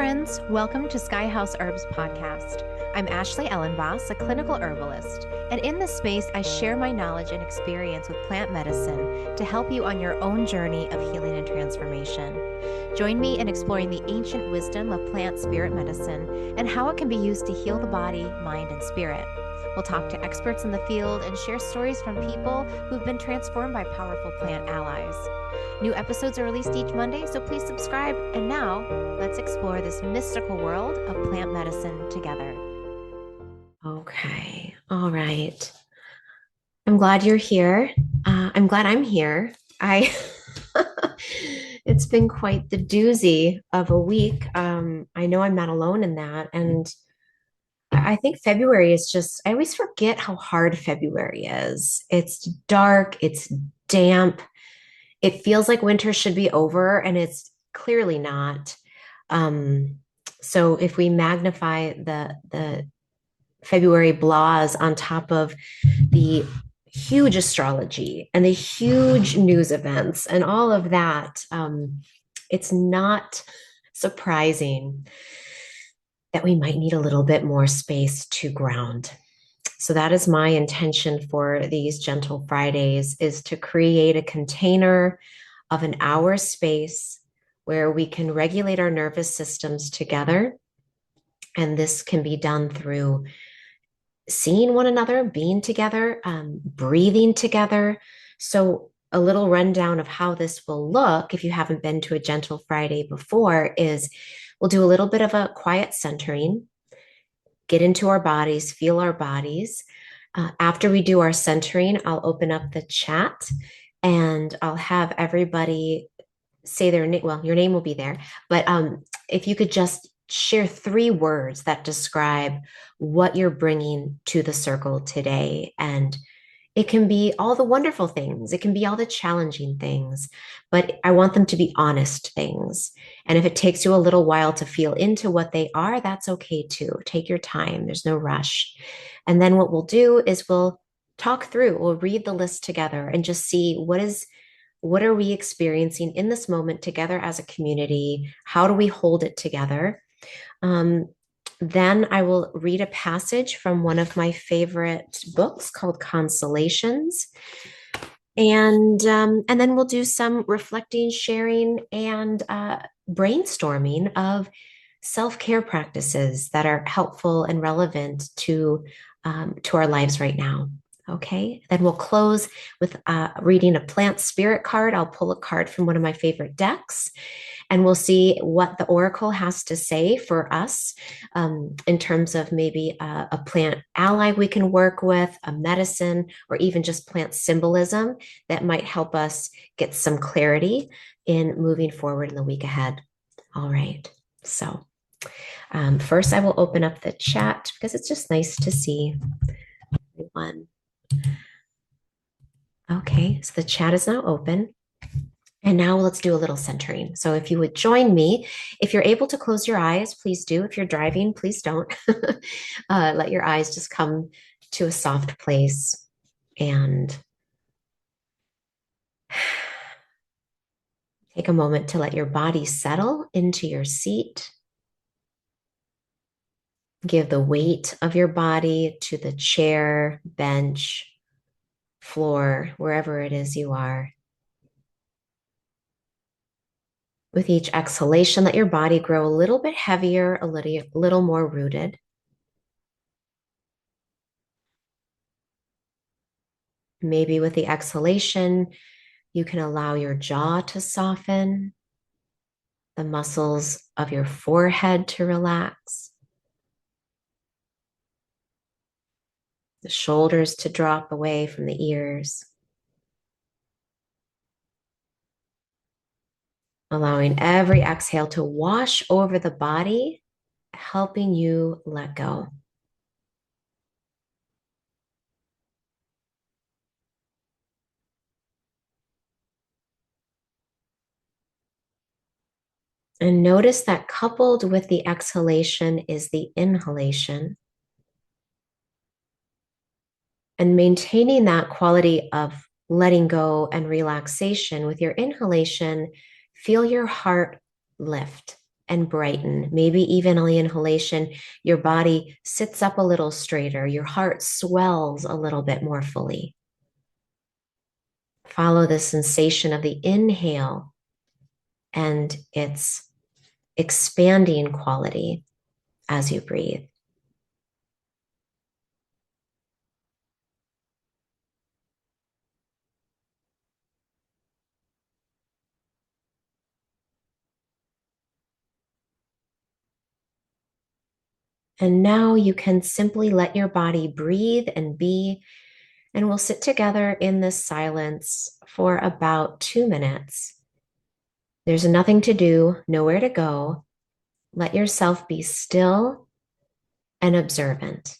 friends. Welcome to Sky House Herbs podcast. I'm Ashley Elenbaas, a clinical herbalist, and in this space, I share my knowledge and experience with plant medicine to help you on your own journey of healing and transformation. Join me in exploring the ancient wisdom of plant spirit medicine and how it can be used to heal the body, mind, and spirit. We'll talk to experts in the field and share stories from people who've been transformed by powerful plant allies. New episodes are released each Monday, so please subscribe. And now, let's explore this mystical world of plant medicine together. Okay, all right. I'm glad you're here. I'm glad I'm here. It's been quite the doozy of a week. I know I'm not alone in that. And I think February is just, I always forget how hard February is. It's dark, it's damp. It feels like winter should be over, and it's clearly not. So if we magnify the February blahs on top of the huge astrology and the huge news events and all of that, it's not surprising that we might need a little bit more space to ground. So that is my intention for these Gentle Fridays, is to create a container of an hour space where we can regulate our nervous systems together. And this can be done through seeing one another, being together, breathing together. So a little rundown of how this will look, if you haven't been to a Gentle Friday before, is we'll do a little bit of a quiet centering, get into our bodies, feel our bodies. After we do our centering, I'll open up the chat and I'll have everybody say their name. Well, your name will be there, but if you could just share 3 words that describe what you're bringing to the circle today. And it can be all the wonderful things. It can be all the challenging things, but I want them to be honest things. And if it takes you a little while to feel into what they are, that's okay too. Take your time. There's no rush. And then what we'll do is we'll talk through, we'll read the list together and just see what are we experiencing in this moment together as a community? How do we hold it together? Then I will read a passage from one of my favorite books called Consolations. And then we'll do some reflecting, sharing, and brainstorming of self-care practices that are helpful and relevant to our lives right now. Okay, then we'll close with reading a plant spirit card. I'll pull a card from one of my favorite decks, and we'll see what the oracle has to say for us in terms of maybe a plant ally we can work with, a medicine, or even just plant symbolism that might help us get some clarity in moving forward in the week ahead. All right, so first I will open up the chat because it's just nice to see everyone. Okay, so the chat is now open. And now let's do a little centering. So if you would join me, if you're able to close your eyes, please do. If you're driving, please don't. Let your eyes just come to a soft place and take a moment to let your body settle into your seat. Give the weight of your body to the chair, bench, floor, wherever it is you are. With each exhalation, let your body grow a little bit heavier, a little more rooted. Maybe with the exhalation, you can allow your jaw to soften, the muscles of your forehead to relax, the shoulders to drop away from the ears. Allowing every exhale to wash over the body, helping you let go. And notice that coupled with the exhalation is the inhalation. And maintaining that quality of letting go and relaxation with your inhalation, feel your heart lift and brighten. Maybe even on the inhalation, your body sits up a little straighter, your heart swells a little bit more fully. Follow the sensation of the inhale and its expanding quality as you breathe. And now you can simply let your body breathe and be, and we'll sit together in this silence for about 2 minutes. There's nothing to do, nowhere to go. Let yourself be still and observant.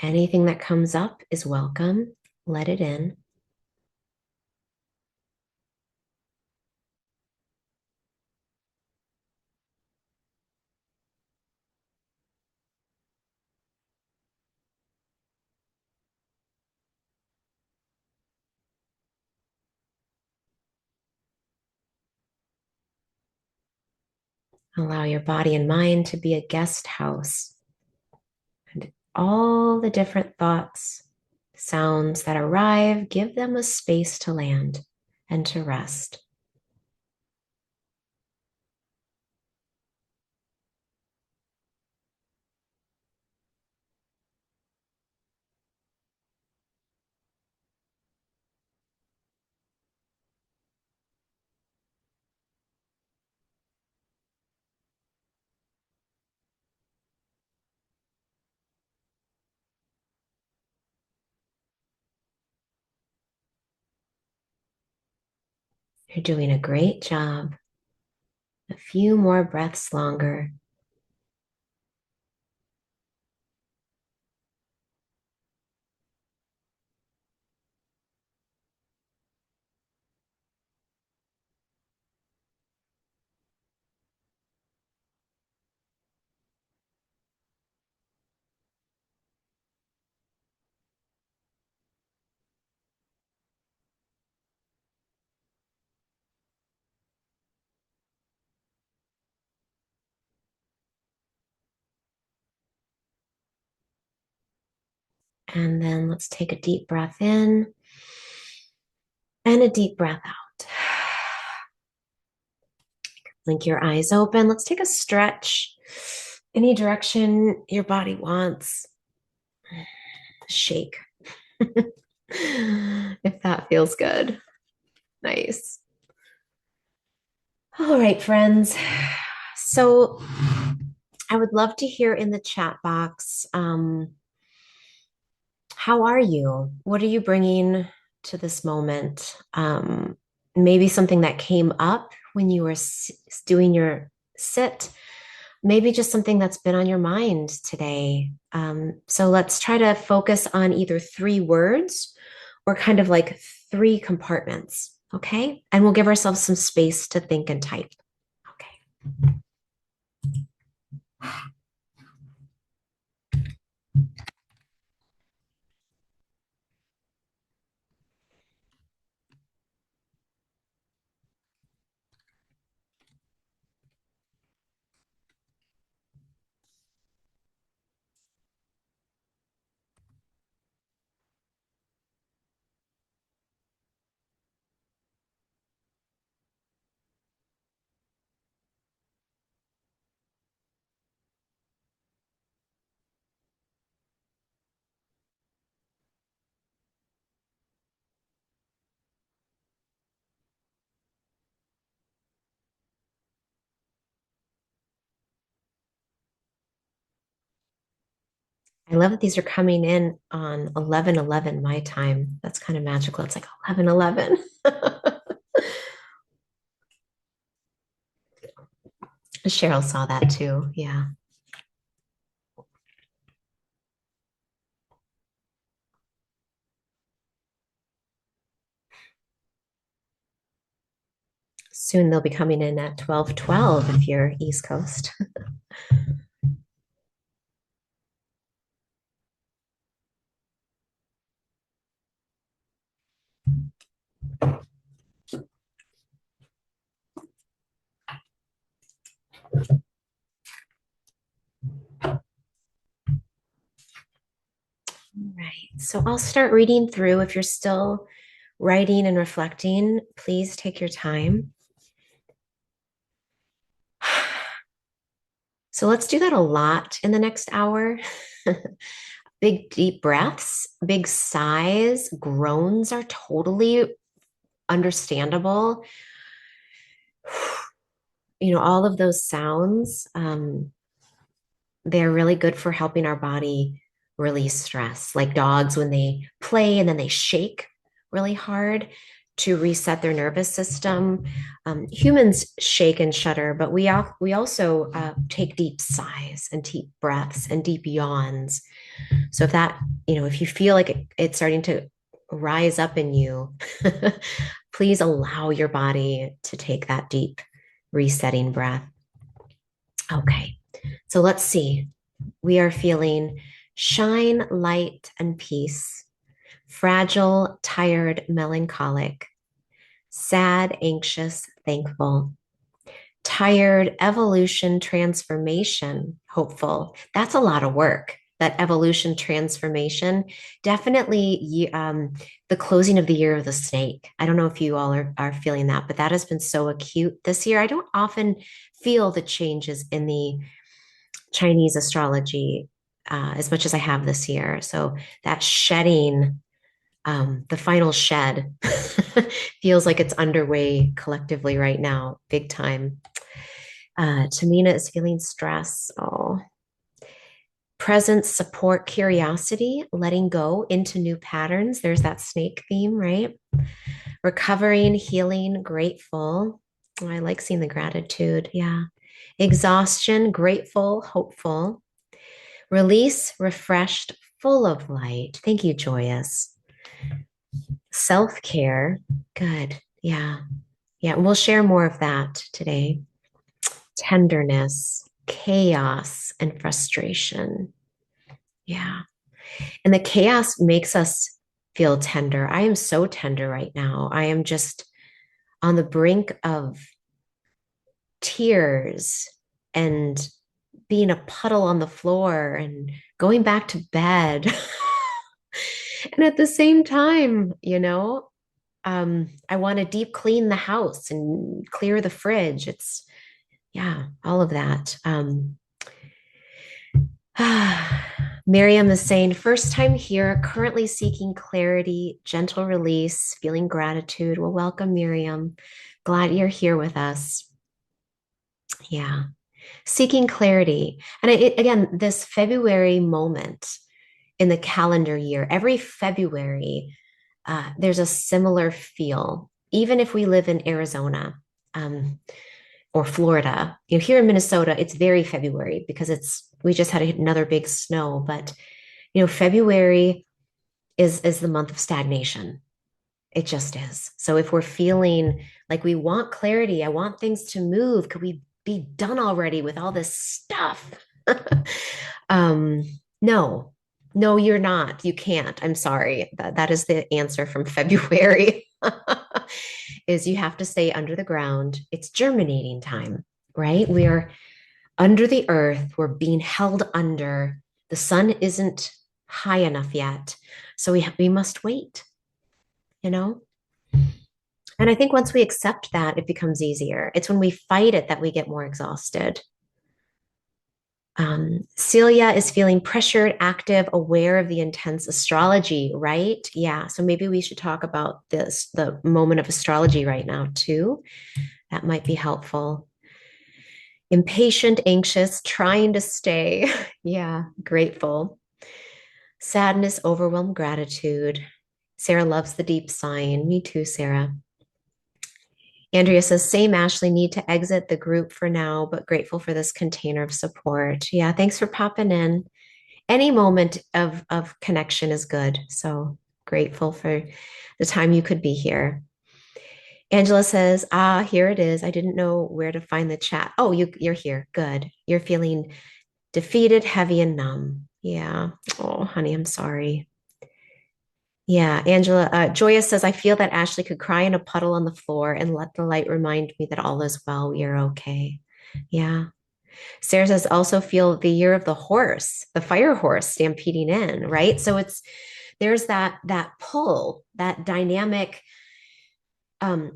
Anything that comes up is welcome. Let it in. Allow your body and mind to be a guest house. And all the different thoughts, sounds that arrive, give them a space to land and to rest. You're doing a great job. A few more breaths longer. And then let's take a deep breath in and a deep breath out. Blink your eyes open. Let's take a stretch any direction your body wants. Shake if that feels good. Nice. All right, friends. So I would love to hear in the chat box, how are you? What are you bringing to this moment? Maybe something that came up when you were doing your sit, maybe just something that's been on your mind today. So let's try to focus on either three words or kind of like three compartments. Okay. And we'll give ourselves some space to think and type. Okay. I love that these are coming in on 11:11 my time. That's kind of magical. It's like 11:11. Cheryl saw that too. Yeah. Soon they'll be coming in at 12:12 if you're East Coast. All right. So I'll start reading through. If you're still writing and reflecting, please take your time. So let's do that a lot in the next hour. Big, deep breaths, big sighs, groans are totally understandable. All of those sounds, they're really good for helping our body release stress, like dogs when they play and then they shake really hard to reset their nervous system. Humans shake and shudder, but we also take deep sighs and deep breaths and deep yawns. So if you feel like it's starting to rise up in you, please allow your body to take that deep resetting breath. Okay, so let's see. We are feeling shine, light, and peace, fragile, tired, melancholic, sad, anxious, thankful, tired, evolution, transformation, hopeful. That's a lot of work. That evolution transformation, definitely the closing of the year of the snake. I don't know if you all are feeling that, but that has been so acute this year. I don't often feel the changes in the Chinese astrology as much as I have this year. So that shedding, the final shed, feels like it's underway collectively right now, big time. Tamina is feeling stress. Oh, presence, support, curiosity, letting go into new patterns. There's that snake theme, right? Recovering, healing, grateful. Oh, I like seeing the gratitude. Yeah. Exhaustion, grateful, hopeful. Release, refreshed, full of light. Thank you, Joyous. Self care. Good. Yeah. Yeah. We'll share more of that today. Tenderness, chaos, and frustration. Yeah. And the chaos makes us feel tender. I am so tender right now. I am just on the brink of tears and being a puddle on the floor and going back to bed. And at the same time, I want to deep clean the house and clear the fridge. Yeah, all of that. Miriam is saying, first time here, currently seeking clarity, gentle release, feeling gratitude. Well, welcome, Miriam. Glad you're here with us. Yeah, seeking clarity. And again, this February moment in the calendar year, every February, there's a similar feel, even if we live in Arizona. Or Florida. Here in Minnesota, it's very February because we just had another big snow, but February is the month of stagnation. It just is. So if we're feeling like we want clarity, I want things to move, could we be done already with all this stuff? um, no, no, you're not. You can't. I'm sorry. That is the answer from February. Is you have to stay under the ground. It's germinating time, right? We are under the earth. We're being held under. The sun isn't high enough yet. So we must wait, you know? And I think once we accept that, it becomes easier. It's when we fight it that we get more exhausted. Celia is feeling pressured, active, aware of the intense astrology, right? Yeah. So maybe we should talk about the moment of astrology right now, too. That might be helpful. Impatient, anxious, trying to stay. Yeah. Grateful. Sadness, overwhelmed, gratitude. Sarah loves the deep sighing. Me too, Sarah. Andrea says, same, Ashley, need to exit the group for now, but grateful for this container of support. Yeah, thanks for popping in. Any moment of connection is good. So grateful for the time you could be here. Angela says, ah, here it is. I didn't know where to find the chat. Oh, you're here. Good. You're feeling defeated, heavy, and numb. Yeah. Oh, honey, I'm sorry. Yeah, Angela, Joya says, I feel that Ashley could cry in a puddle on the floor and let the light remind me that all is well. We are okay. Yeah. Sarah says, also feel the year of the horse, the fire horse stampeding in, right? So there's that pull, that dynamic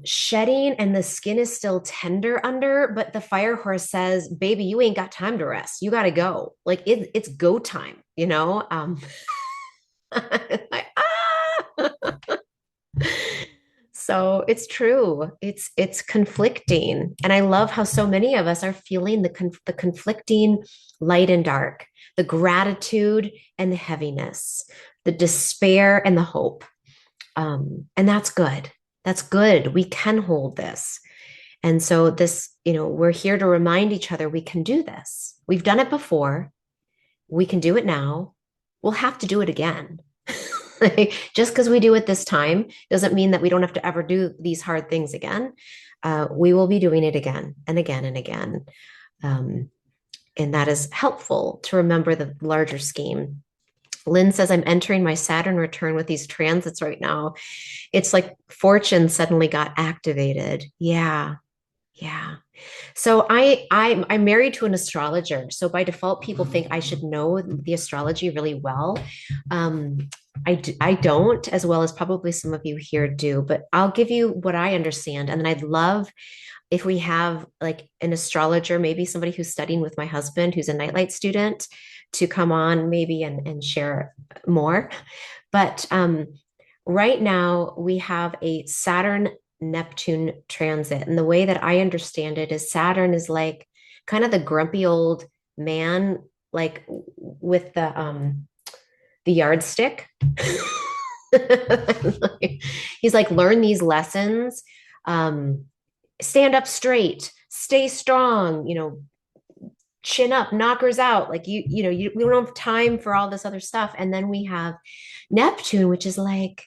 shedding, and the skin is still tender under, but the fire horse says, baby, you ain't got time to rest. You got to go. Like it's go time, you know? Like, ah! So it's true. It's conflicting. And I love how so many of us are feeling the conflicting light and dark, the gratitude and the heaviness, the despair and the hope. And that's good. That's good. We can hold this. And so this, we're here to remind each other we can do this. We've done it before. We can do it now. We'll have to do it again. Just because we do it this time doesn't mean that we don't have to ever do these hard things again. We will be doing it again and again and again. Um, and that is helpful to remember the larger scheme. Lynn says, I'm entering my Saturn return with these transits right now. It's like fortune suddenly got activated. Yeah. Yeah. So I'm married to an astrologer. So by default, people think I should know the astrology really well. I don't, as well as probably some of you here do, but I'll give you what I understand. And then I'd love if we have like an astrologer, maybe somebody who's studying with my husband, who's a nightlight student, to come on maybe and share more. But right now we have a Saturn Neptune transit. And the way that I understand it is Saturn is like kind of the grumpy old man, like with the yardstick. He's like, learn these lessons, um, stand up straight, stay strong, chin up, knockers out. Like we don't have time for all this other stuff. And then we have Neptune, which is like,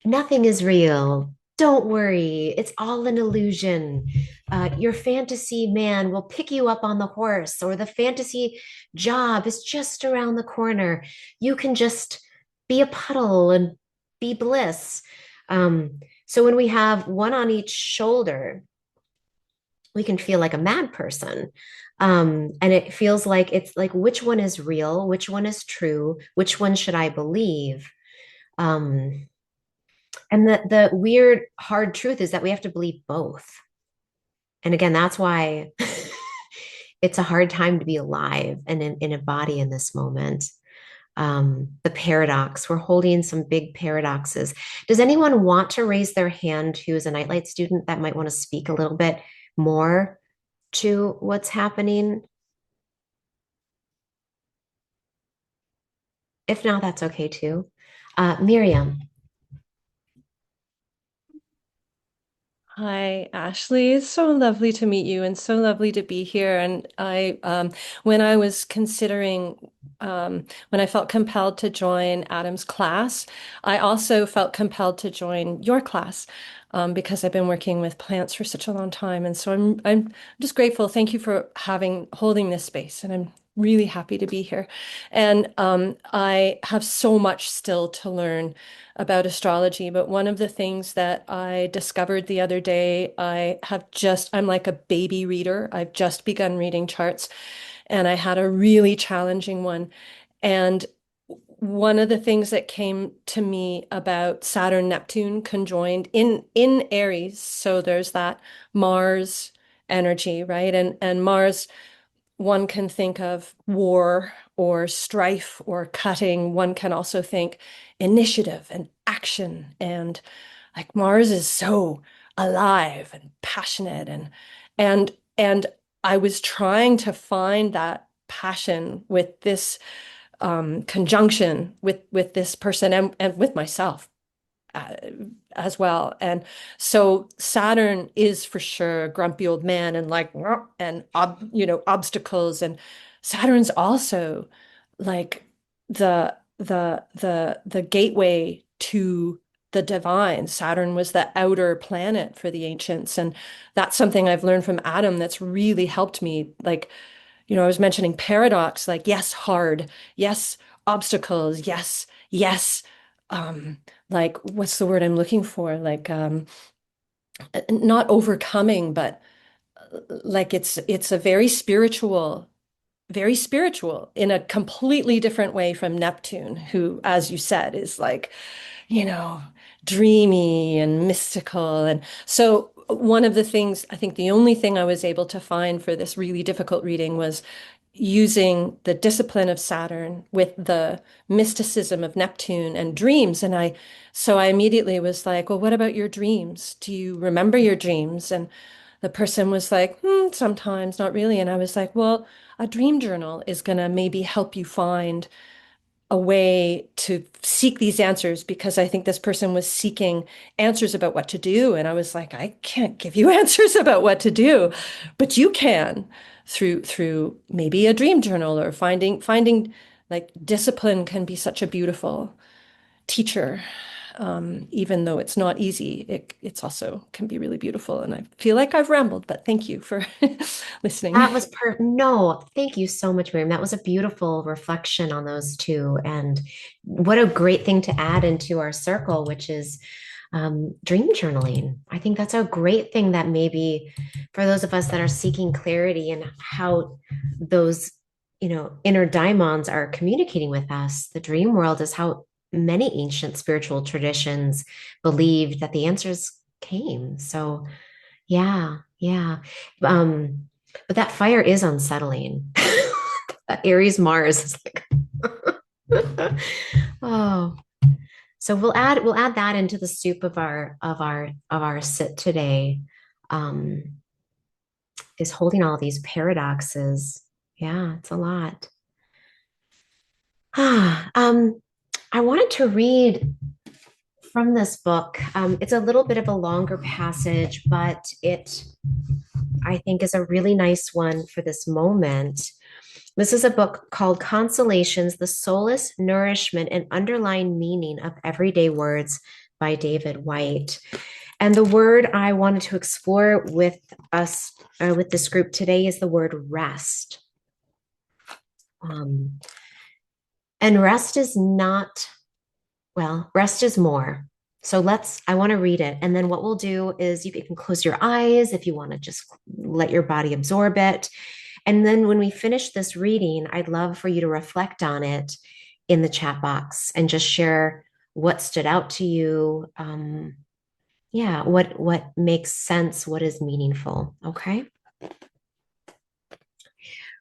nothing is real. Don't worry. It's all an illusion. Your fantasy man will pick you up on the horse, or the fantasy job is just around the corner. You can just be a puddle and be bliss. So when we have one on each shoulder, we can feel like a mad person. And it feels like it's like, which one is real? Which one is true? Which one should I believe? Um, and the weird, hard truth is that we have to believe both. And again, that's why it's a hard time to be alive and in a body in this moment. The paradox, we're holding some big paradoxes. Does anyone want to raise their hand who is a nightlight student that might want to speak a little bit more to what's happening? If not, that's okay too. Miriam. Hi, Ashley. It's so lovely to meet you and so lovely to be here. And when I was considering, when I felt compelled to join Adam's class, I also felt compelled to join your class, because I've been working with plants for such a long time. And so I'm just grateful. Thank you for holding this space. And I'm really happy to be here. And I have so much still to learn about astrology, but one of the things that I discovered the other day, I'm like a baby reader. I've just begun reading charts, and I had a really challenging one. And one of the things that came to me about Saturn Neptune conjoined in Aries, so there's that Mars energy, right? And Mars, one can think of war or strife or cutting. One can also think initiative and action. And like Mars is so alive and passionate and I was trying to find that passion with this conjunction with this person and with myself, uh, as well. And so Saturn is for sure a grumpy old man and like and obstacles. And Saturn's also like the gateway to the divine. Saturn was the outer planet for the ancients. And that's something I've learned from Adam that's really helped me. Like, I was mentioning paradox, like, yes, hard, yes, obstacles, yes, yes. Um, like, what's the word I'm looking for? Like, not overcoming, but like it's a very spiritual in a completely different way from Neptune, who, as you said, is like, you know, dreamy and mystical. And so, one of the things, I think the only thing I was able to find for this really difficult reading was using the discipline of Saturn with the mysticism of Neptune and dreams. So I immediately was like, well, what about your dreams? Do you remember your dreams? And the person was like, sometimes, not really. And I was like, well, a dream journal is going to maybe help you find a way to seek these answers, because I think this person was seeking answers about what to do. And I was like, I can't give you answers about what to do, but you can through maybe a dream journal, or finding like discipline can be such a beautiful teacher. Even though it's not easy, it's also can be really beautiful. And I feel like I've rambled, but thank you for listening. That was no, thank you so much, Miriam. That was a beautiful reflection on those two. And what a great thing to add into our circle, which is dream journaling. I think that's a great thing that maybe for those of us that are seeking clarity and how those, inner daimons are communicating with us, the dream world is how many ancient spiritual traditions believed that the answers came. So, yeah, yeah. Um, but that fire is unsettling. Aries Mars is like, oh. So we'll add that into the soup of our sit today. Um, is holding all these paradoxes. Yeah, it's a lot. I wanted to read from this book. It's a little bit of a longer passage, but it I think is a really nice one for this moment. This is a book called Consolations, the Solace, Nourishment, and Underlying Meaning of Everyday Words by David White. And the word I wanted to explore with us, with this group today, is the word rest. Um, and rest is not, well, rest is more. So I want to read it. And then what we'll do is you can close your eyes if you want to just let your body absorb it. And then when we finish this reading, I'd love for you to reflect on it in the chat box and just share what stood out to you. Yeah, what makes sense, what is meaningful. Okay.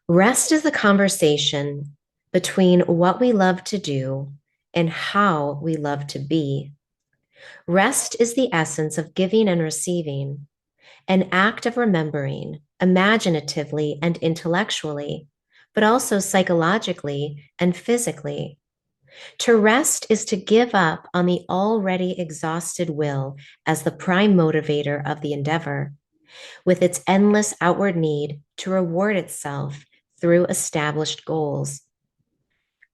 Rest is the conversation between what we love to do and how we love to be. Rest is the essence of giving and receiving, an act of remembering, imaginatively and intellectually, but also psychologically and physically. To rest is to give up on the already exhausted will as the prime motivator of the endeavor, with its endless outward need to reward itself through established goals.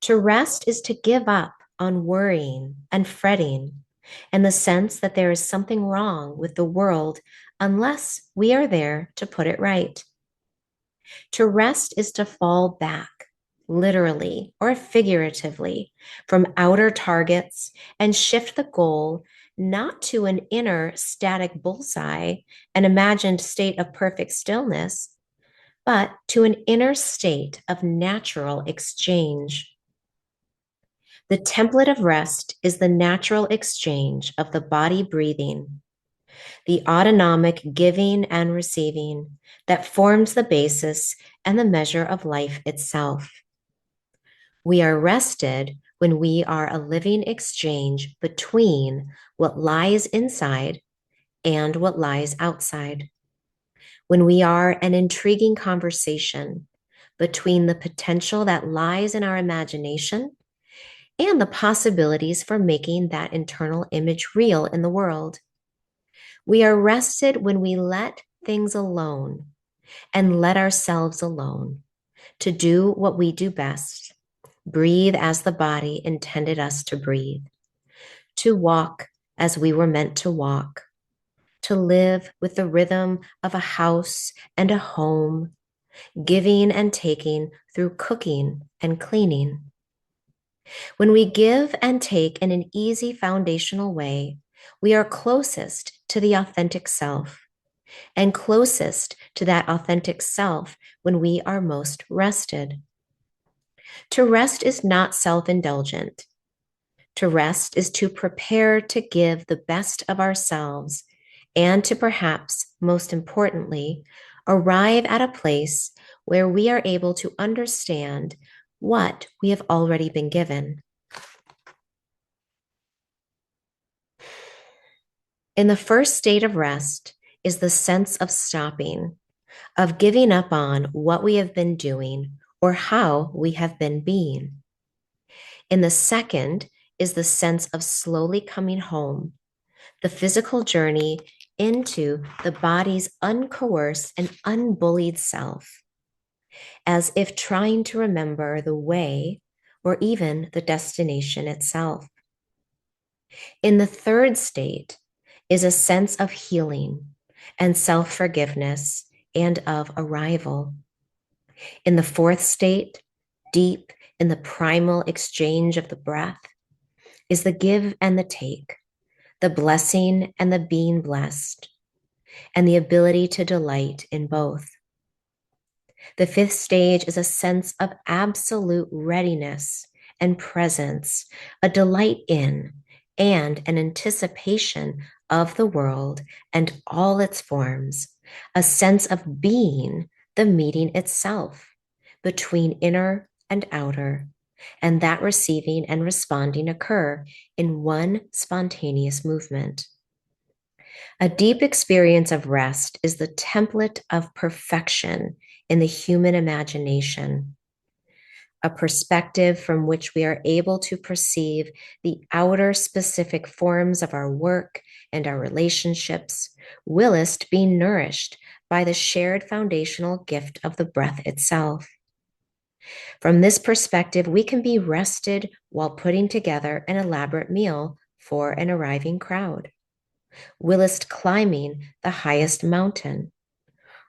To rest is to give up on worrying and fretting and the sense that there is something wrong with the world unless we are there to put it right. To rest is to fall back, literally or figuratively, from outer targets and shift the goal not to an inner static bullseye, an imagined state of perfect stillness, but to an inner state of natural exchange. The template of rest is the natural exchange of the body breathing, the autonomic giving and receiving that forms the basis and the measure of life itself. We are rested when we are a living exchange between what lies inside and what lies outside. When we are an intriguing conversation between the potential that lies in our imagination and the possibilities for making that internal image real in the world. We are rested when we let things alone and let ourselves alone to do what we do best, breathe as the body intended us to breathe, to walk as we were meant to walk, to live with the rhythm of a house and a home, giving and taking through cooking and cleaning. When we give and take in an easy foundational way, we are closest to the authentic self, and closest to that authentic self when we are most rested. To rest is not self indulgent. To rest is to prepare to give the best of ourselves and to perhaps, most importantly, arrive at a place where we are able to understand what we have already been given. In the first state of rest is the sense of stopping, of giving up on what we have been doing or how we have been being. In the second is the sense of slowly coming home, the physical journey into the body's uncoerced and unbullied self, as if trying to remember the way or even the destination itself. In the third state is a sense of healing and self forgiveness and of arrival. In the fourth state, deep in the primal exchange of the breath, is the give and the take, the blessing and the being blessed, and the ability to delight in both. The fifth stage is a sense of absolute readiness and presence, a delight in and an anticipation of the world and all its forms, a sense of being the meeting itself between inner and outer, and that receiving and responding occur in one spontaneous movement. A deep experience of rest is the template of perfection in the human imagination, a perspective from which we are able to perceive the outer specific forms of our work and our relationships, whilst being nourished by the shared foundational gift of the breath itself. From this perspective, we can be rested while putting together an elaborate meal for an arriving crowd, whilst climbing the highest mountain,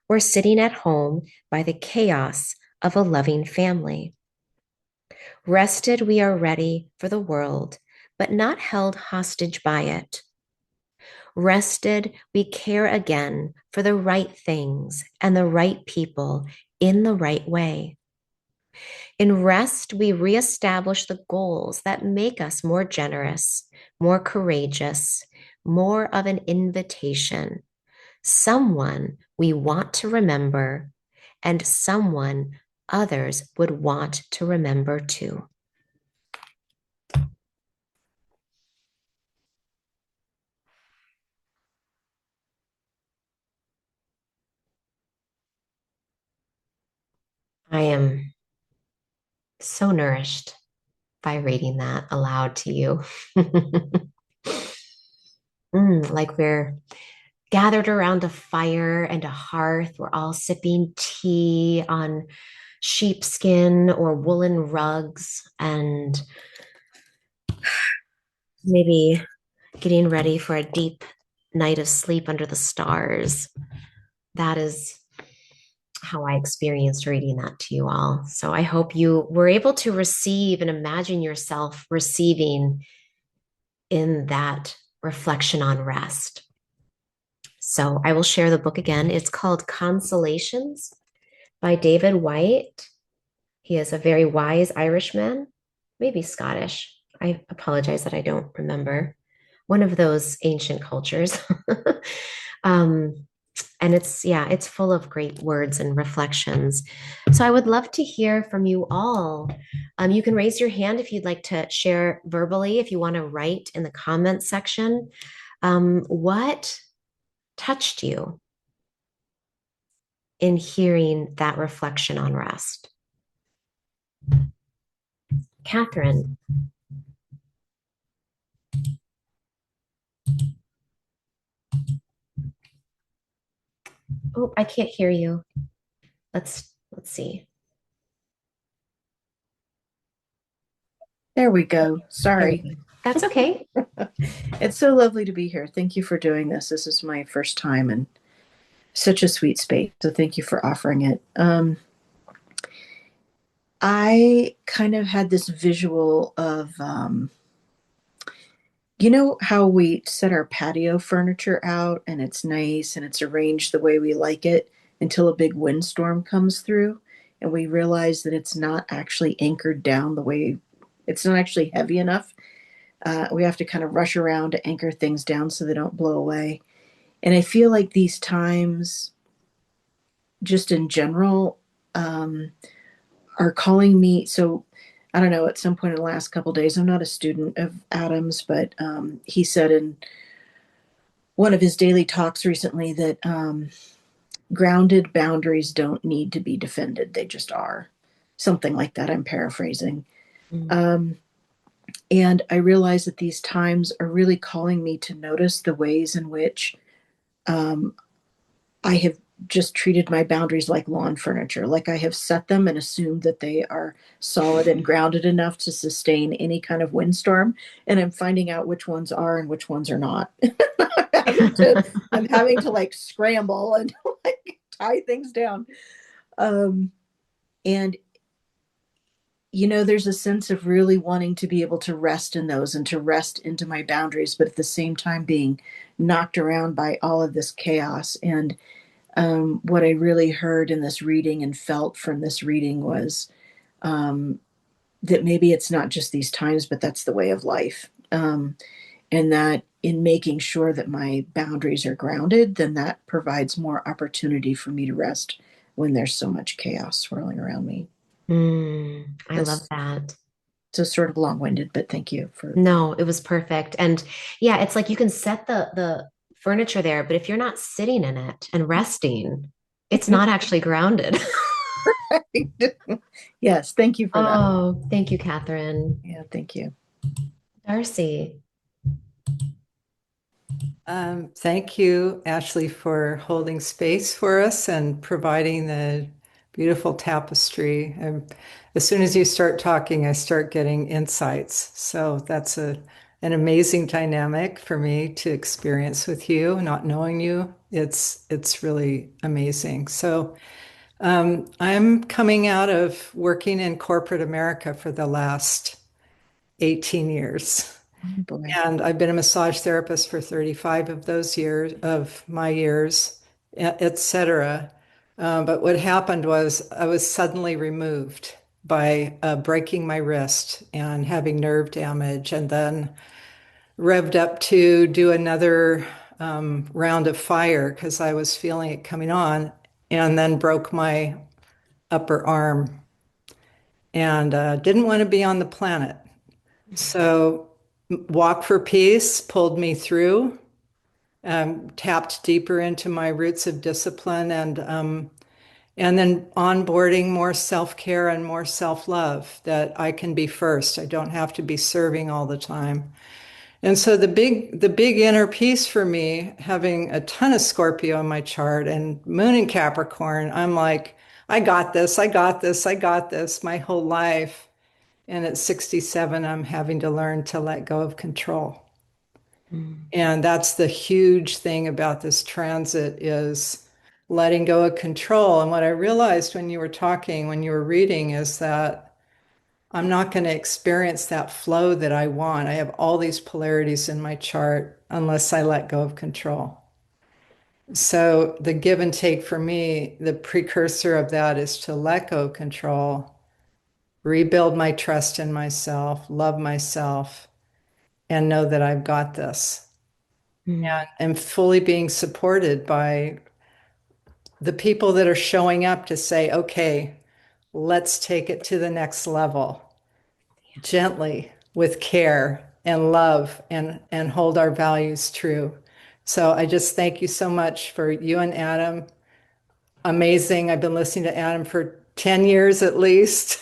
or sitting at home by the chaos of a loving family. Rested, we are ready for the world, but not held hostage by it. Rested, we care again for the right things and the right people in the right way. In rest, we reestablish the goals that make us more generous, more courageous, more of an invitation, someone we want to remember, and someone others would want to remember too. I am so nourished by reading that aloud to you. Like we're gathered around a fire and a hearth. We're all sipping tea on sheepskin or woolen rugs and maybe getting ready for a deep night of sleep under the stars. That is how I experienced reading that to you all. So I hope you were able to receive and imagine yourself receiving in that reflection on rest. So I will share the book again. It's called Consolations by David White. He is a very wise Irishman, maybe Scottish. I apologize that I don't remember. One of those ancient cultures. um, and it's full of great words and reflections. So I would love to hear from you all. You can raise your hand if you'd like to share verbally, if you want to write in the comments section. What touched you in hearing that reflection on rest? Catherine. Oh, I can't hear you. Let's see. There we go. There we Sorry. go. That's okay. It's so lovely to be here. Thank you for doing this. This is my first time and such a sweet space. So thank you for offering it. I kind of had this visual of, you know, how we set our patio furniture out and it's nice and it's arranged the way we like it until a big windstorm comes through and we realize that it's not actually anchored down the way it's not actually heavy enough. We have to kind of rush around to anchor things down so they don't blow away. And I feel like these times, just in general, um, are calling me. So I don't know, at some point in the last couple of days, I'm not a student of Adams, but he said in one of his daily talks recently that grounded boundaries don't need to be defended, they just are. Something like that. I'm paraphrasing. Mm. Um, and I realize that these times are really calling me to notice the ways in which um, I have just treated my boundaries like lawn furniture. Like I have set them and assumed that they are solid and grounded enough to sustain any kind of windstorm. And I'm finding out which ones are and which ones are not. I'm having to like scramble and like tie things down. Um, and you know, there's a sense of really wanting to be able to rest in those and to rest into my boundaries, but at the same time being knocked around by all of this chaos. And what I really heard in this reading and felt from this reading was um, that maybe it's not just these times, but that's the way of life. And that in making sure that my boundaries are grounded, then that provides more opportunity for me to rest when there's so much chaos swirling around me. I love This that. so sort of long-winded, but thank you for No, it was perfect. And yeah, it's like you can set the furniture there, but if you're not sitting in it and resting, it's not actually grounded. yes, thank you for that. Oh, thank you, Catherine. Yeah, thank you. Darcy. Thank you, Ashley, for holding space for us and providing the beautiful tapestry. As soon as you start talking, I start getting insights. So that's an amazing dynamic for me to experience with you, not knowing you. It's really amazing. So I'm coming out of working in corporate America for the last 18 years. Oh boy. And I've been a massage therapist for 35 of those years, of my years, etc. But what happened was I was suddenly removed by breaking my wrist and having nerve damage, and then revved up to do another round of fire because I was feeling it coming on, and then broke my upper arm and didn't want to be on the planet. So, Walk for Peace pulled me through, tapped deeper into my roots of discipline, and then onboarding more self-care and more self-love that I can be first. I don't have to be serving all the time. And so the big inner peace for me, having a ton of Scorpio in my chart and Moon in Capricorn, I'm like, I got this, I got this, I got this my whole life. And at 67, I'm having to learn to let go of control. Mm. And that's the huge thing about this transit is letting go of control. And what I realized when you were talking, when you were reading, is that I'm not going to experience that flow that I want. I have all these polarities in my chart unless I let go of control. So the give and take for me, the precursor of that is to let go of control, rebuild my trust in myself, love myself, and know that I've got this. Mm. And fully being supported by the people that are showing up to say, okay, let's take it to the next level gently with care and love and hold our values true. So I just thank you so much for you and Adam. Amazing. I've been listening to Adam for 10 years at least,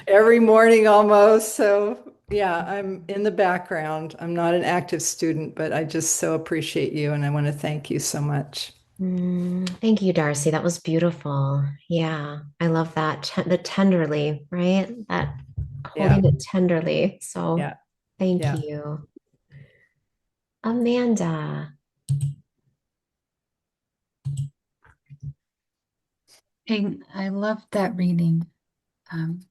every morning almost. So yeah, I'm in the background. I'm not an active student, but I just so appreciate you and I want to thank you so much. Thank you, Darcy. That was beautiful. Yeah, I love that. The tenderly, right? That Yeah. holding it tenderly. So Yeah. Thank Yeah. you. Amanda. I loved that reading. Um,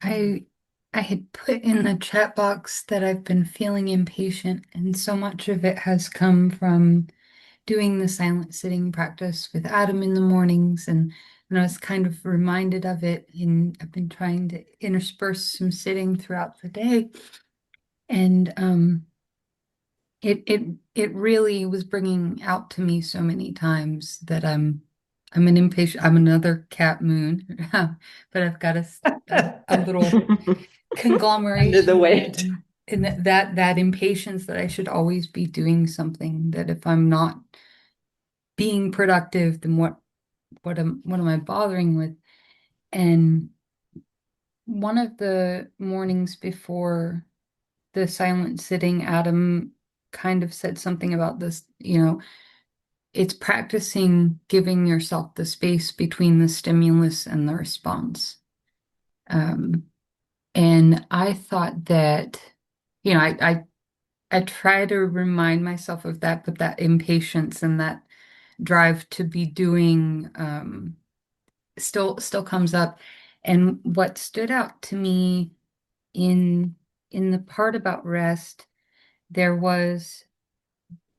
I I had put in the chat box that I've been feeling impatient, and so much of it has come from doing the silent sitting practice with Adam in the mornings, and I was kind of reminded of it in I've been trying to intersperse some sitting throughout the day, and it really was bringing out to me so many times that I'm an impatient. I'm another cat moon, but I've got a little Under the conglomeration of it, weight. and that impatience that I should always be doing something. That if I'm not being productive, then what am I bothering with? And one of the mornings before the silent sitting, Adam kind of said something about this, it's practicing giving yourself the space between the stimulus and the response. Um, and I thought that, I try to remind myself of that, but that impatience and that drive to be doing still comes up. And what stood out to me in the part about rest, there was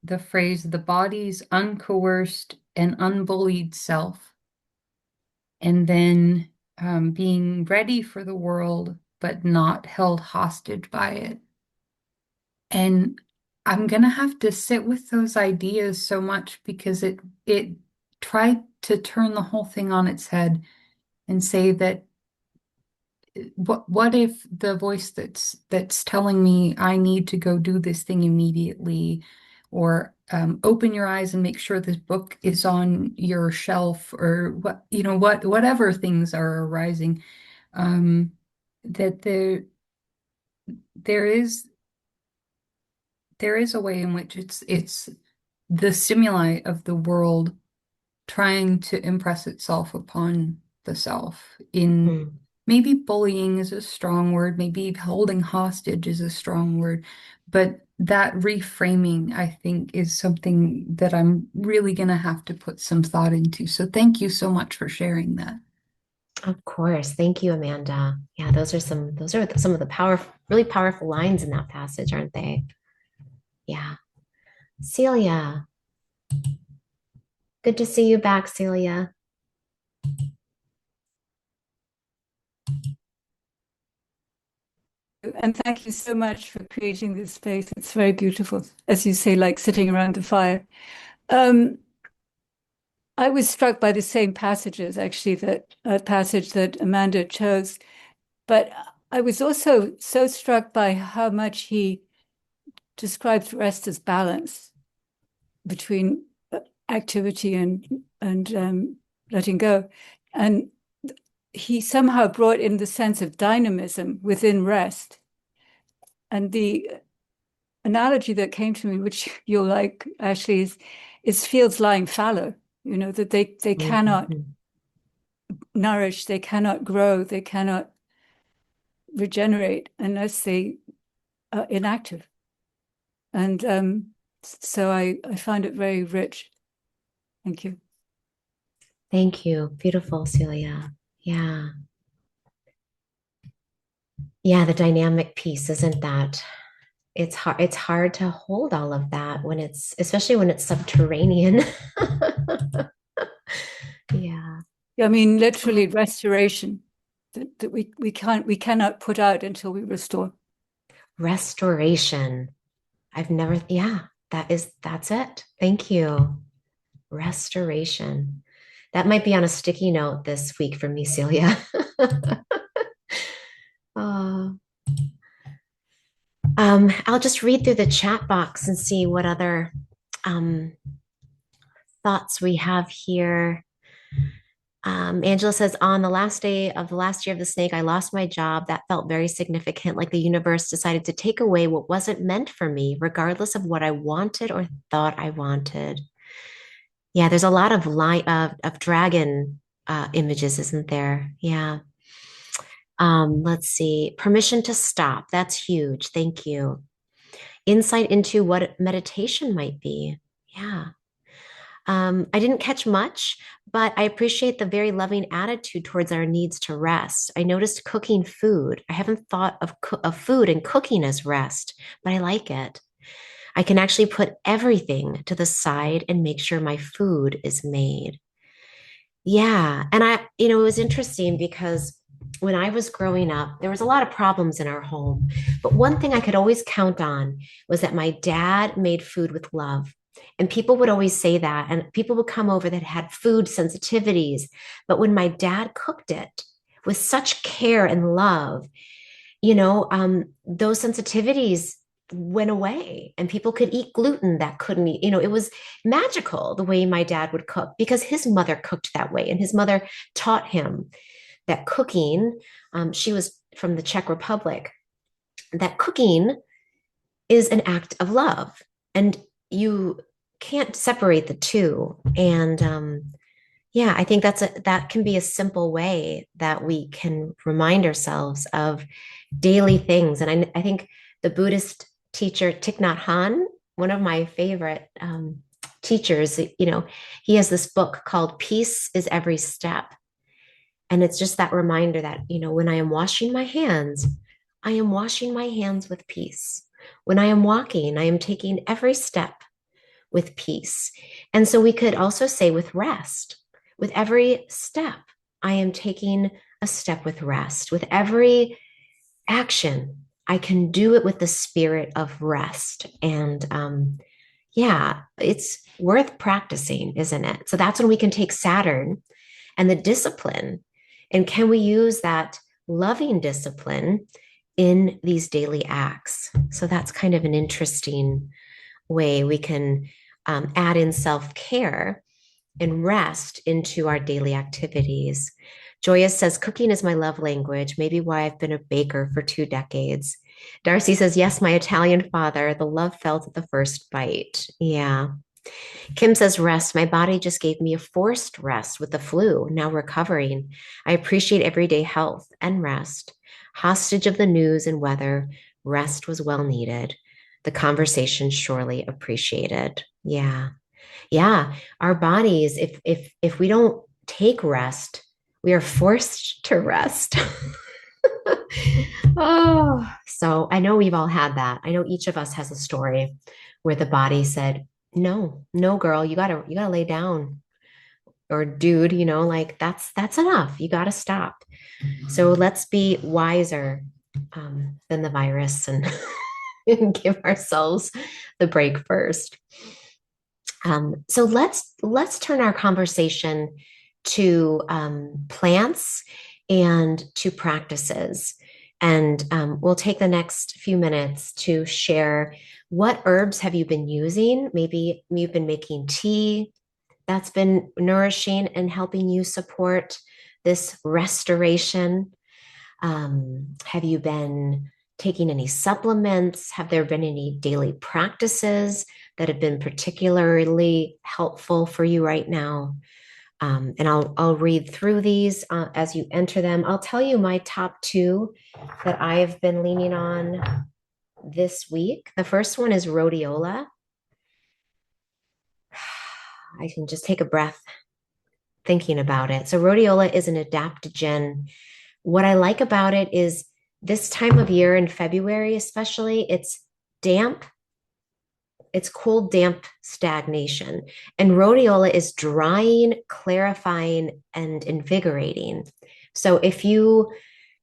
the phrase the body's uncoerced and unbullied self, and then being ready for the world but not held hostage by it. And I'm gonna have to sit with those ideas so much because it tried to turn the whole thing on its head and say that what if the voice that's telling me I need to go do this thing immediately, or open your eyes and make sure this book is on your shelf, or whatever things are arising, um, that there is there is a way in which it's the stimuli of the world trying to impress itself upon the self. In Hmm. maybe bullying is a strong word, maybe holding hostage is a strong word, but that reframing, I think, is something that I'm really going to have to put some thought into. So thank you so much for sharing that. Of course. Thank you, Amanda. Yeah, those are some of the really powerful lines in that passage, aren't they? Yeah. Celia. Good to see you back, Celia. And thank you so much for creating this space. It's very beautiful, as you say, like sitting around the fire. Um, I was struck by the same passages, actually, that passage that Amanda chose. But I was also so struck by how much he describes rest as balance between activity and letting go. And he somehow brought in the sense of dynamism within rest. And the analogy that came to me, which you'll like, Ashley, is fields lying fallow. That they cannot Mhm. nourish, they cannot grow, they cannot regenerate unless they are inactive. And so I find it very rich. Thank you. Thank you. Beautiful, Celia. Yeah. Yeah, the dynamic piece, isn't that? It's hard to hold all of that when especially when it's subterranean. Yeah. I mean, literally restoration that we cannot put out until we restore. Restoration. Yeah, that's it. Thank you. Restoration. That might be on a sticky note this week for me, Celia. Uh, I'll just read through the chat box and see what other um, thoughts we have here. Angela says, on the last day of the last year of the snake, I lost my job. That felt very significant, like the universe decided to take away what wasn't meant for me, regardless of what I wanted or thought I wanted. Yeah, there's a lot of dragon images, isn't there? Yeah. Let's see. Permission to stop. That's huge. Thank you. Insight into what meditation might be. Yeah. I didn't catch much, but I appreciate the very loving attitude towards our needs to rest. I noticed cooking food. I haven't thought of food and cooking as rest, but I like it. I can actually put everything to the side and make sure my food is made. Yeah. And it was interesting because when I was growing up, there was a lot of problems in our home. But one thing I could always count on was that my dad made food with love. And people would always say that. And people would come over that had food sensitivities. But when my dad cooked it with such care and love, those sensitivities went away and people could eat gluten that couldn't eat. It was magical the way my dad would cook because his mother cooked that way. And his mother taught him that cooking, she was from the Czech Republic, that cooking is an act of love. And you can't separate the two. And yeah, I think that can be a simple way that we can remind ourselves of daily things. And I think the Buddhist teacher Thich Nhat Hanh, one of my favorite teachers, he has this book called Peace is Every Step. And it's just that reminder that, when I am washing my hands, I am washing my hands with peace. When I am walking, I am taking every step with peace. And so we could also say with rest, with every step, I am taking a step with rest. With every action, I can do it with the spirit of rest. And yeah, it's worth practicing, isn't it? So that's when we can take Saturn and the discipline. And can we use that loving discipline in these daily acts? So that's kind of an interesting way we can add in self-care and rest into our daily activities. Joya says, cooking is my love language, maybe why I've been a baker for 2 decades. Darcy says, yes, my Italian father, the love felt at the first bite. Yeah. Kim says, rest. My body just gave me a forced rest with the flu, now recovering. I appreciate everyday health and rest. Hostage of the news and weather, rest was well needed. The conversation surely appreciated. Yeah. Yeah. Our bodies, if we don't take rest, we are forced to rest. Oh, so I know we've all had that. I know each of us has a story where the body said, no, no, girl, you gotta lay down. Or dude, like that's enough. You gotta stop. So let's be wiser than the virus and, and give ourselves the break first. So let's turn our conversation to plants and to practices. And we'll take the next few minutes to share what herbs have you been using? Maybe you've been making tea that's been nourishing and helping you support this restoration. Have you been taking any supplements? Have there been any daily practices that have been particularly helpful for you right now? And I'll read through these as you enter them. I'll tell you my top 2 that I've been leaning on this week. The first one is rhodiola. I can just take a breath thinking about it. So rhodiola is an adaptogen. What I like about it is this time of year in February, especially, it's damp. It's cool, damp stagnation. And rhodiola is drying, clarifying, and invigorating. So if you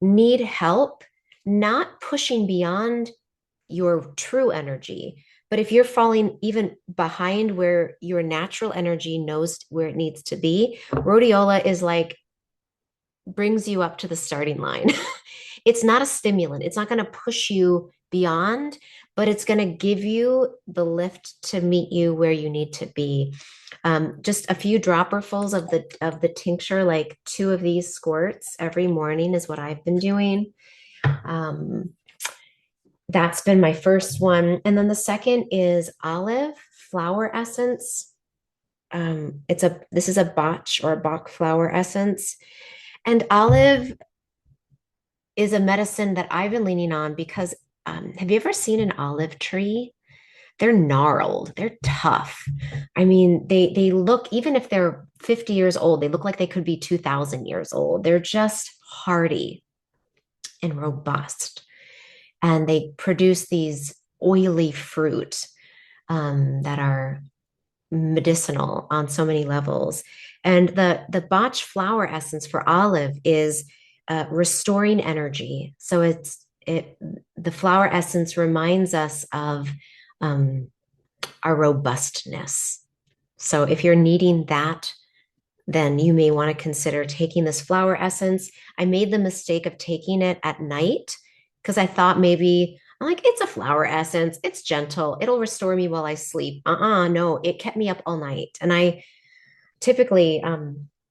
need help, not pushing beyond your true energy, but if you're falling even behind where your natural energy knows where it needs to be, rhodiola is like brings you up to the starting line. It's not a stimulant. It's not going to push you beyond, but it's going to give you the lift to meet you where you need to be. Just a few dropperfuls of the tincture, like 2 of these squirts every morning is what I've been doing. That's been my first one. And then the second is olive flower essence. This is a Bach or a Bach flower essence. And olive is a medicine that I've been leaning on because have you ever seen an olive tree? They're gnarled, they're tough. I mean, they look, even if they're 50 years old, they look like they could be 2,000 years old. They're just hardy and robust. And they produce these oily fruit that are medicinal on so many levels. And the Bach flower essence for olive is restoring energy. So the flower essence reminds us of um, our robustness. So if you're needing that, then you may want to consider taking this flower essence. I made the mistake of taking it at night because I thought maybe I'm like, it's a flower essence. It's gentle. It'll restore me while I sleep. No, it kept me up all night. And I typically,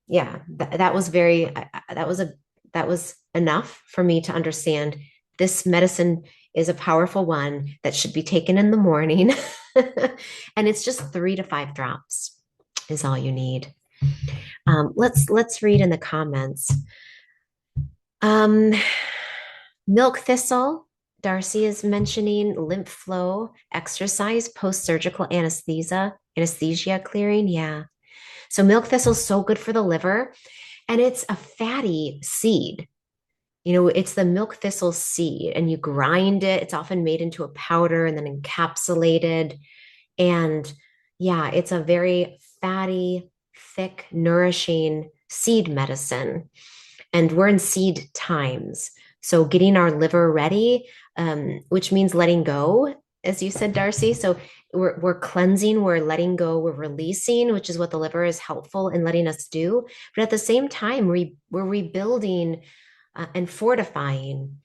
yeah, that was that was enough for me to understand this medicine is a powerful one that should be taken in the morning. And it's just 3 to 5 drops is all you need. Let's read in the comments. Um, Milk thistle. Darcy is mentioning lymph flow, exercise, post-surgical anesthesia clearing. Yeah. So milk thistle is so good for the liver, and it's a fatty seed. You know, it's the milk thistle seed, and you grind it. It's often made into a powder and then encapsulated. And yeah, it's a very fatty, thick, nourishing seed medicine. And we're in seed times. So getting our liver ready, which means letting go, as you said, Darcy. So we're cleansing, we're letting go, we're releasing, which is what the liver is helpful in letting us do. But at the same time, we're rebuilding and fortifying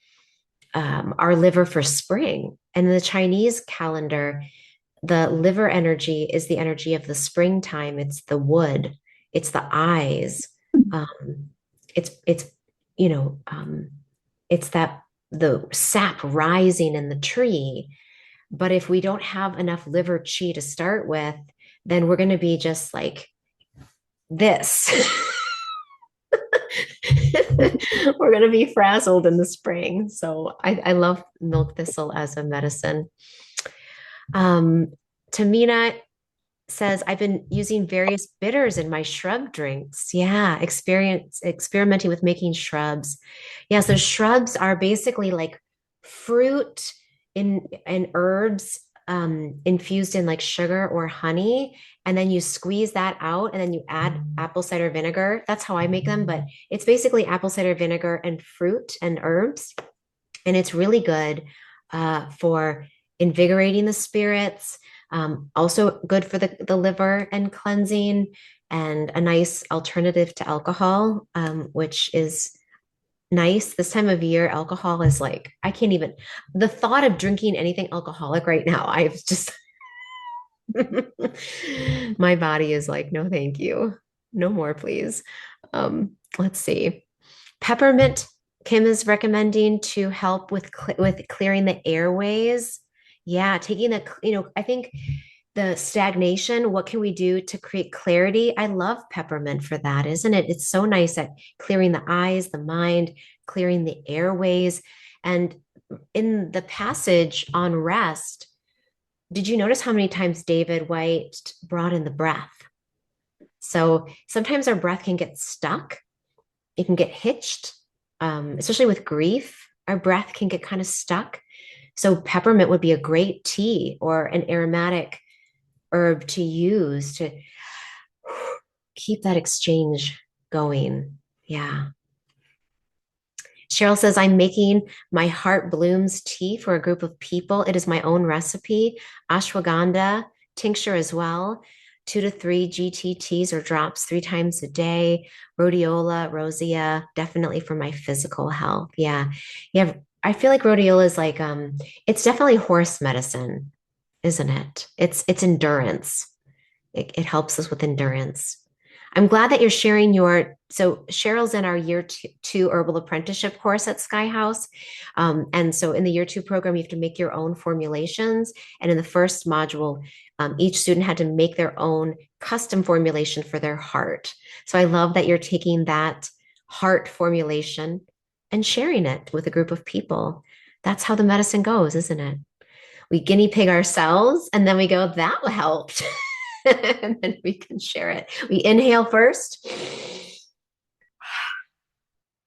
our liver for spring. And in the Chinese calendar, the liver energy is the energy of the springtime. It's the wood, it's the eyes. It's you know, it's that the sap rising in the tree. But if we don't have enough liver chi to start with, then we're going to be just like this. We're going to be frazzled in the spring. So I love milk thistle as a medicine. Tamina says, I've been using various bitters in my shrub drinks. Yeah, experimenting with making shrubs. Yeah, so shrubs are basically like fruit and herbs infused in like sugar or honey. And then you squeeze that out and then you add apple cider vinegar. That's how I make them, but it's basically apple cider vinegar and fruit and herbs. And it's really good for invigorating the spirits. Also good for the liver and cleansing, and a nice alternative to alcohol, which is nice. This time of year, alcohol is like, I can't even, the thought of drinking anything alcoholic right now, I've just, my body is like, no, thank you. No more, please. Let's see. Peppermint, Kim is recommending to help with clearing the airways. Yeah, taking I think the stagnation, what can we do to create clarity? I love peppermint for that, isn't it? It's so nice at clearing the eyes, the mind, clearing the airways. And in the passage on rest, did you notice how many times David White brought in the breath? So sometimes our breath can get stuck. It can get hitched, especially with grief. Our breath can get kind of stuck. So peppermint would be a great tea or an aromatic herb to use to keep that exchange going. Yeah. Cheryl says, I'm making my heart blooms tea for a group of people. It is my own recipe, ashwagandha tincture as well, 2 to 3 GTTs or drops 3 times a day, rhodiola, rosea, definitely for my physical health. Yeah. Yeah. I feel like rhodiola is like, it's definitely horse medicine, isn't it? It's endurance. It helps us with endurance. I'm glad that you're sharing so Cheryl's in our year 2 herbal apprenticeship course at Sky House. And so in the year 2 program, you have to make your own formulations. And in the first module, each student had to make their own custom formulation for their heart. So I love that you're taking that heart formulation and sharing it with a group of people. That's how the medicine goes, isn't it? We guinea pig ourselves and then we go, that helped. And then we can share it. We inhale first.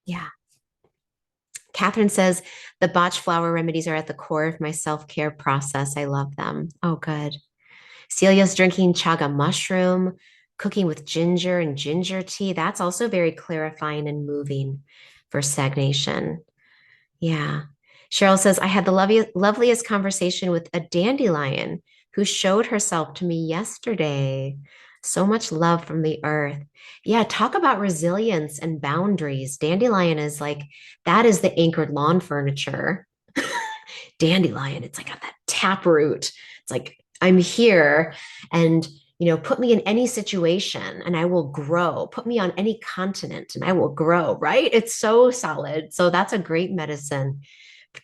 Yeah. Catherine says, the botch flower remedies are at the core of my self-care process. I love them. Oh, good. Celia's drinking chaga mushroom, cooking with ginger and ginger tea. That's also very clarifying and moving for stagnation. Yeah. Cheryl says, I had the loveliest conversation with a dandelion who showed herself to me yesterday. So much love from the earth. Yeah, talk about resilience and boundaries. Dandelion is like, that is the anchored lawn furniture. Dandelion, it's like got that tap root. It's like, I'm here and put me in any situation and I will grow. Put me on any continent and I will grow, right? It's so solid. So that's a great medicine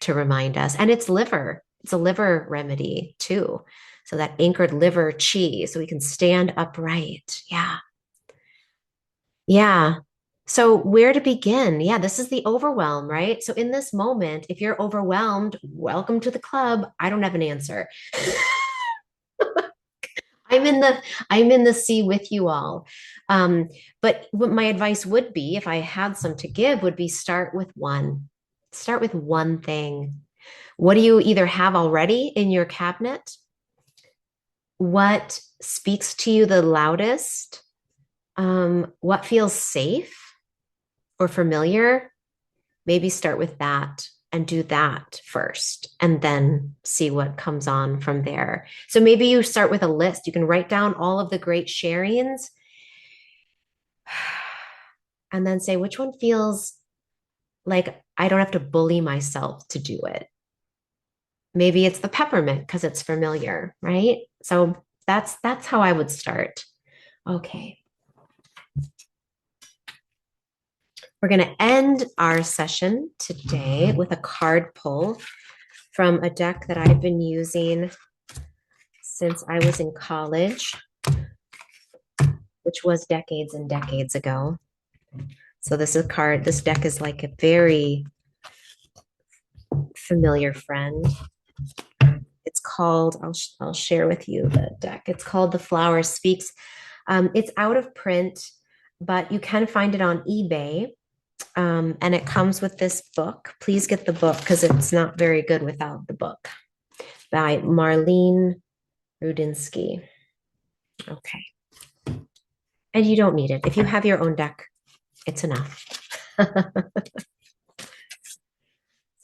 to remind us. And it's liver. It's a liver remedy too. So that anchored liver chi, so we can stand upright. Yeah. Yeah. So where to begin? Yeah, this is the overwhelm, right? So in this moment, if you're overwhelmed, welcome to the club. I don't have an answer. I'm in the sea with you all. But what my advice would be, if I had some to give, would be start with one. Start with one thing. What do you either have already in your cabinet? What speaks to you the loudest? What feels safe or familiar? Maybe start with that and do that first and then see what comes on from there. So maybe you start with a list. You can write down all of the great sharings and then say which one feels like I don't have to bully myself to do it. Maybe it's the peppermint because it's familiar, right? So that's how I would start. Okay. We're going to end our session today with a card pull from a deck that I've been using since I was in college, which was decades and decades ago. So this deck is like a very familiar friend. It's called, I'll share with you the deck. It's called The Flower Speaks. It's out of print, but you can find it on eBay. And it comes with this book. Please get the book because it's not very good without the book, by Marlene Rudinsky. Okay. And you don't need it. If you have your own deck, it's enough.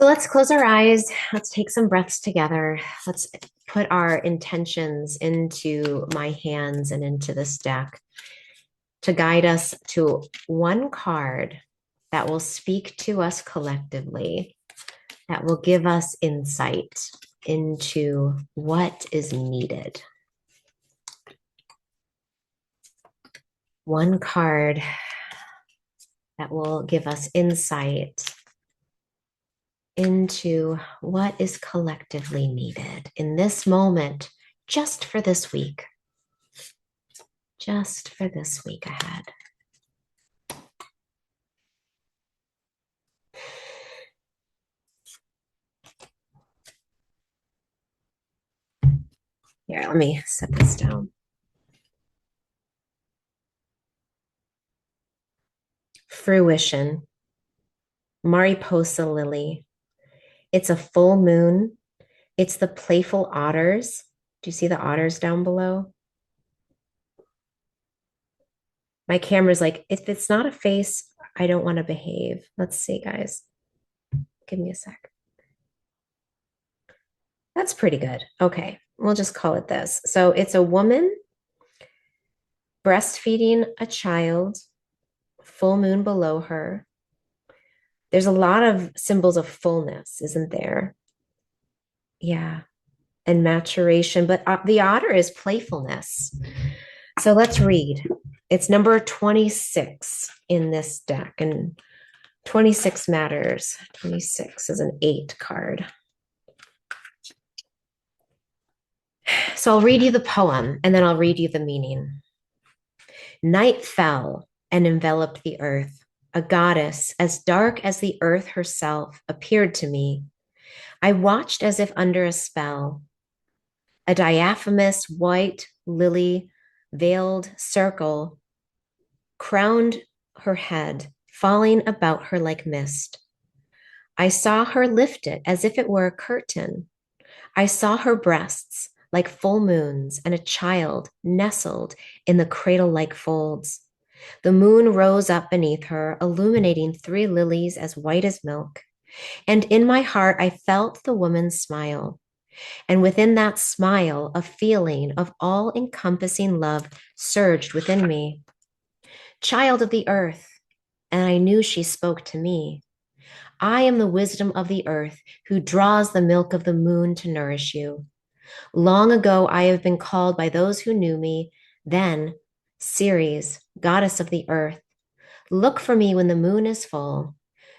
So let's close our eyes. Let's take some breaths together. Let's put our intentions into my hands and into this deck to guide us to one card that will speak to us collectively, that will give us insight into what is needed. One card that will give us insight into what is collectively needed in this moment, just for this week. Just for this week ahead. Here, let me set this down. Fruition, Mariposa lily. It's a full moon. It's the playful otters. Do you see the otters down below? My camera's like, if it's not a face, I don't want to behave. Let's see, guys. Give me a sec. That's pretty good. Okay, we'll just call it this. So it's a woman breastfeeding a child, full moon below her. There's a lot of symbols of fullness, isn't there? Yeah, and maturation, but the otter is playfulness. So let's read. It's number 26 in this deck, and 26 matters. 26 is an 8 card. So I'll read you the poem, and then I'll read you the meaning. Night fell and enveloped the earth. a goddess as dark as the earth herself, appeared to me. I watched as if under a spell. A diaphanous white lily veiled circle crowned her head, falling about her like mist. I saw her lift it as if it were a curtain. I saw her breasts like full moons and a child nestled in the cradle like folds. The moon rose up beneath her, illuminating 3 lilies as white as milk. And in my heart, I felt the woman's smile. And within that smile, a feeling of all encompassing love surged within me. Child of the earth, and I knew she spoke to me. I am the wisdom of the earth who draws the milk of the moon to nourish you. Long ago, I have been called by those who knew me, then Ceres, goddess of the earth. Look for me when the moon is full.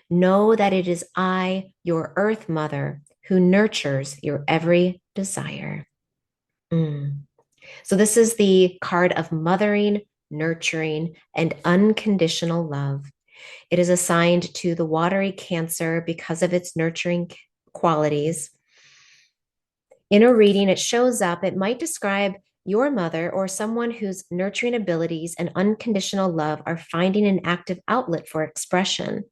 Know that it is I, your earth mother, who nurtures your every desire. So this is the card of mothering, nurturing, and unconditional love. It is assigned to the watery Cancer because of its nurturing qualities. In a reading, it shows up, it might describe your mother or someone whose nurturing abilities and unconditional love are finding an active outlet for expression.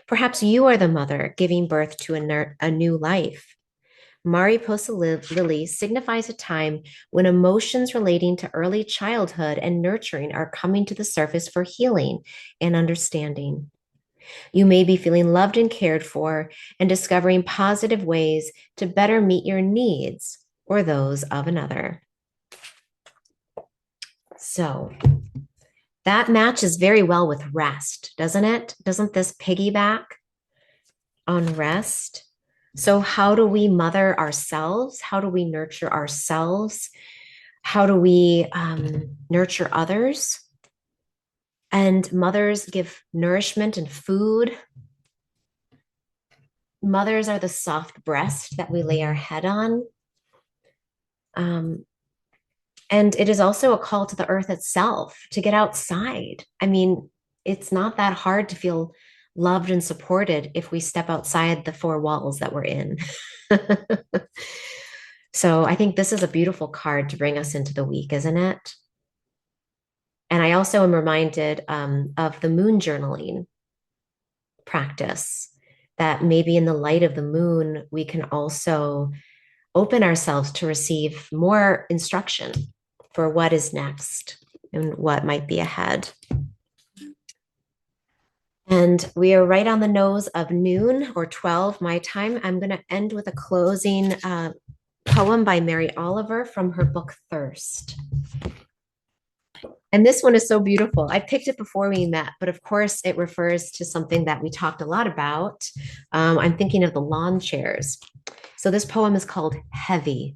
Perhaps you are the mother giving birth to a new life. Mariposa lily signifies a time when emotions relating to early childhood and nurturing are coming to the surface for healing and understanding. You may be feeling loved and cared for and discovering positive ways to better meet your needs or those of another. So that matches very well with rest, doesn't it? Doesn't this piggyback on rest? So how do we mother ourselves? How do we nurture ourselves? How do we nurture others? And mothers give nourishment and food. Mothers are the soft breast that we lay our head on. And it is also a call to the earth itself to get outside. I mean, it's not that hard to feel loved and supported if we step outside the 4 walls that we're in. So I think this is a beautiful card to bring us into the week, isn't it? And I also am reminded of the moon journaling practice, that maybe in the light of the moon, we can also open ourselves to receive more instruction for what is next and what might be ahead. And we are right on the nose of noon or 12 my time. I'm going to end with a closing poem by Mary Oliver from her book Thirst. And this one is so beautiful. I picked it before we met, but of course it refers to something that we talked a lot about. I'm thinking of the lawn chairs. So this poem is called Heavy.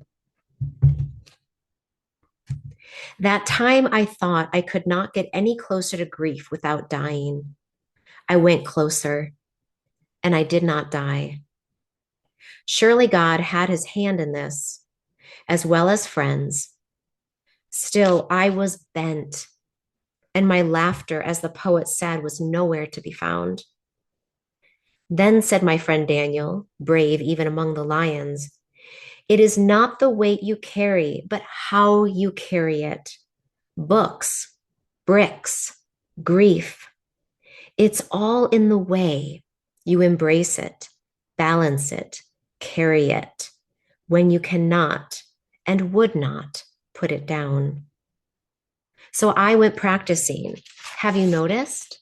That time I thought I could not get any closer to grief without dying. I went closer, and I did not die. Surely God had his hand in this, as well as friends. Still, I was bent, and my laughter, as the poet said, was nowhere to be found. Then said my friend Daniel, brave even among the lions, it is not the weight you carry, but how you carry it. Books, bricks, grief. It's all in the way you embrace it, balance it, carry it, when you cannot and would not put it down. So I went practicing. Have you noticed?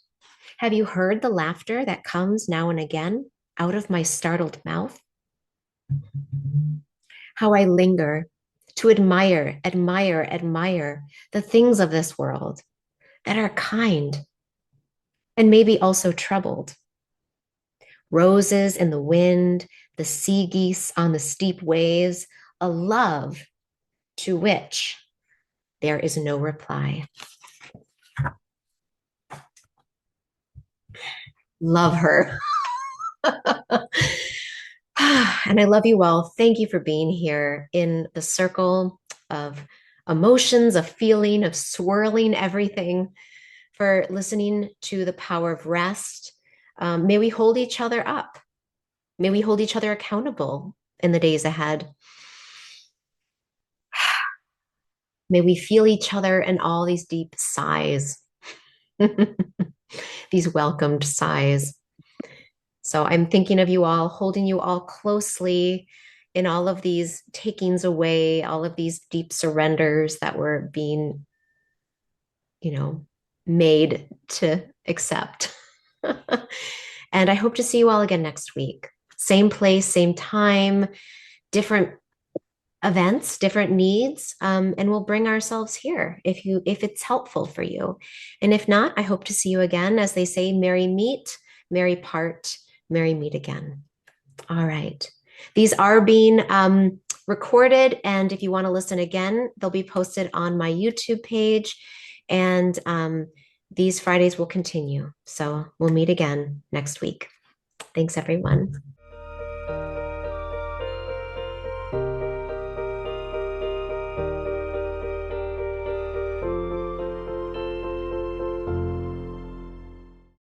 Have you heard the laughter that comes now and again out of my startled mouth? How I linger to admire the things of this world that are kind and maybe also troubled. Roses in the wind, the sea geese on the steep waves, a love to which there is no reply. Love her. And I love you all. Thank you for being here in the circle of emotions, of feeling, of swirling everything. for listening to the power of rest. May we hold each other up. May we hold each other accountable in the days ahead. May we feel each other in all these deep sighs, these welcomed sighs. So I'm thinking of you all, holding you all closely in all of these takings away, all of these deep surrenders that were being, made to accept. And I hope to see you all again next week. Same place, same time, different events, different needs, and we'll bring ourselves here if it's helpful for you. And if not, I hope to see you again. As they say, merry meet, merry part, merry meet again. All right. These are being recorded, and if you want to listen again, they'll be posted on my YouTube page. And these Fridays will continue. So we'll meet again next week. Thanks, everyone.